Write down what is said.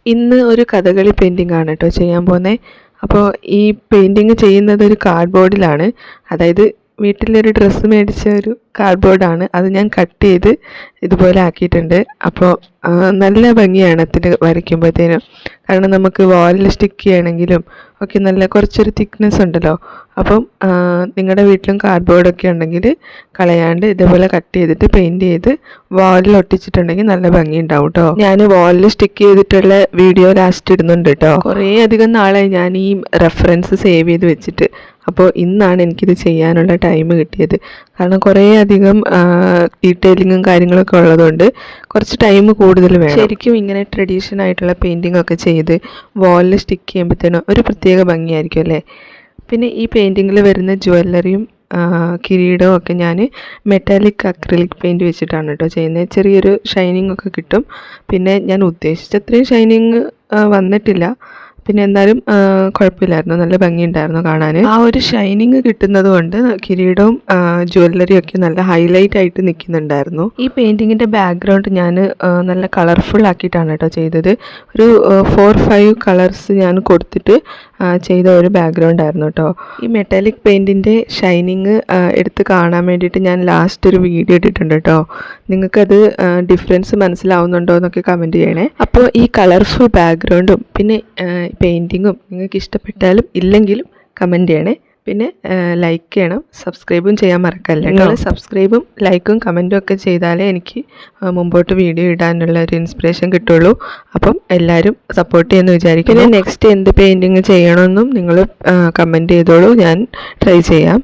ഇന്ന് ഒരു കഥകളി പെയിൻറ്റിംഗ് ആണ് കേട്ടോ ചെയ്യാൻ പോകുന്നത്. അപ്പോൾ ഈ പെയിൻറ്റിങ് ചെയ്യുന്നത് ഒരു കാർഡ്ബോർഡിലാണ്. അതായത് വീട്ടിലൊരു ഡ്രസ്സ് മേടിച്ച ഒരു കാർഡ്ബോർഡാണ്. അത് ഞാൻ കട്ട് ചെയ്ത് ഇതുപോലെ ആക്കിയിട്ടുണ്ട്. അപ്പോൾ നല്ല ഭംഗിയാണ് അതിൽ വരയ്ക്കുമ്പോഴത്തേനും. കാരണം നമുക്ക് വാളിൽ സ്റ്റിക്ക് ചെയ്യണമെങ്കിലും ഒക്കെ നല്ല കുറച്ചൊരു തിക്നെസ് ഉണ്ടല്ലോ. അപ്പം നിങ്ങളുടെ വീട്ടിലും കാർഡ്ബോർഡൊക്കെ ഉണ്ടെങ്കിൽ കളയാണ്ട് ഇതേപോലെ കട്ട് ചെയ്തിട്ട് പെയിൻറ്റ് ചെയ്ത് വാളിൽ ഒട്ടിച്ചിട്ടുണ്ടെങ്കിൽ നല്ല ഭംഗി ഉണ്ടാവും കേട്ടോ. ഞാൻ വാളിൽ സ്റ്റിക്ക് ചെയ്തിട്ടുള്ള വീഡിയോ ലാസ്റ്റ് ഇടുന്നുണ്ട് കേട്ടോ. കുറേ അധികം നാളായി ഞാൻ ഈ റെഫറൻസ് സേവ് ചെയ്ത് വെച്ചിട്ട്. അപ്പോൾ ഇന്നാണ് എനിക്കിത് ചെയ്യാനുള്ള ടൈം കിട്ടിയത്. കാരണം കുറേ അധികം ഡീറ്റെയിലിങ്ങും കാര്യങ്ങളൊക്കെ ഉള്ളതുകൊണ്ട് കുറച്ച് ടൈം കൂടുതൽ വേണം. ശരിക്കും ഇങ്ങനെ ട്രഡീഷണൽ ആയിട്ടുള്ള പെയിൻറ്റിംഗ് ഒക്കെ ചെയ്ത് വാളിൽ സ്റ്റിക്ക് ചെയ്യുമ്പോഴത്തേനും ഒരു പ്രത്യേക ഭംഗിയായിരിക്കും അല്ലേ. പിന്നെ ഈ പെയിൻറ്റിങ്ങിൽ വരുന്ന ജ്വല്ലറിയും കിരീടവും ഒക്കെ ഞാൻ മെറ്റാലിക് അക്രിലിക് പെയിൻറ്റ് വെച്ചിട്ടാണ് കേട്ടോ ചെയ്യുന്നത്. ചെറിയൊരു ഷൈനിങ് ഒക്കെ കിട്ടും. പിന്നെ ഞാൻ ഉദ്ദേശിച്ചത്രയും ഷൈനിങ് വന്നിട്ടില്ല. പിന്നെ എന്തായാലും കുഴപ്പമില്ലായിരുന്നു, നല്ല ഭംഗിയുണ്ടായിരുന്നു കാണാൻ. ആ ഒരു ഷൈനിങ് കിട്ടുന്നത് കൊണ്ട് കിരീടവും ജ്വല്ലറിയും ഒക്കെ നല്ല ഹൈലൈറ്റ് ആയിട്ട് നിൽക്കുന്നുണ്ടായിരുന്നു. ഈ പെയിൻറ്റിങ്ങിൻ്റെ ബാക്ക്ഗ്രൗണ്ട് ഞാൻ നല്ല കളർഫുൾ ആക്കിയിട്ടാണ് കേട്ടോ ചെയ്തത്. ഒരു 4-5 കളേഴ്സ് ഞാൻ കൊടുത്തിട്ട് ചെയ്ത ഒരു ബാക്ക്ഗ്രൗണ്ട് ആയിരുന്നു കേട്ടോ. ഈ മെറ്റാലിക് പെയിൻറ്റിൻ്റെ ഷൈനിങ് എടുത്ത് കാണാൻ വേണ്ടിയിട്ട് ഞാൻ ലാസ്റ്റ് ഒരു വീഡിയോ ഇട്ടിട്ടുണ്ട് കേട്ടോ. നിങ്ങൾക്കത് ഡിഫറൻസ് മനസ്സിലാവുന്നുണ്ടോ എന്നൊക്കെ കമൻറ്റ് ചെയ്യണേ. അപ്പോൾ ഈ കളർഫുൾ ബാക്ക്ഗ്രൗണ്ടും പിന്നെ പെയിൻറ്റിങ്ങും നിങ്ങൾക്ക് ഇഷ്ടപ്പെട്ടാലും ഇല്ലെങ്കിലും കമൻറ്റ് ചെയ്യണേ. പിന്നെ ലൈക്ക് ചെയ്യണം, സബ്സ്ക്രൈബും ചെയ്യാൻ മറക്കല്ലേ. നിങ്ങൾ സബ്സ്ക്രൈബും ലൈക്കും കമൻറ്റും ഒക്കെ ചെയ്താലേ എനിക്ക് മുമ്പോട്ട് വീഡിയോ ഇടാനുള്ള ഒരു ഇൻസ്പിറേഷൻ കിട്ടുള്ളൂ. അപ്പം എല്ലാവരും സപ്പോർട്ട് ചെയ്യുമെന്ന് വിചാരിക്കും. പിന്നെ നെക്സ്റ്റ് എന്ത് പെയിൻറ്റിങ് ചെയ്യണമെന്നും നിങ്ങൾ കമൻറ്റ് ചെയ്തോളൂ, ഞാൻ ട്രൈ ചെയ്യാം.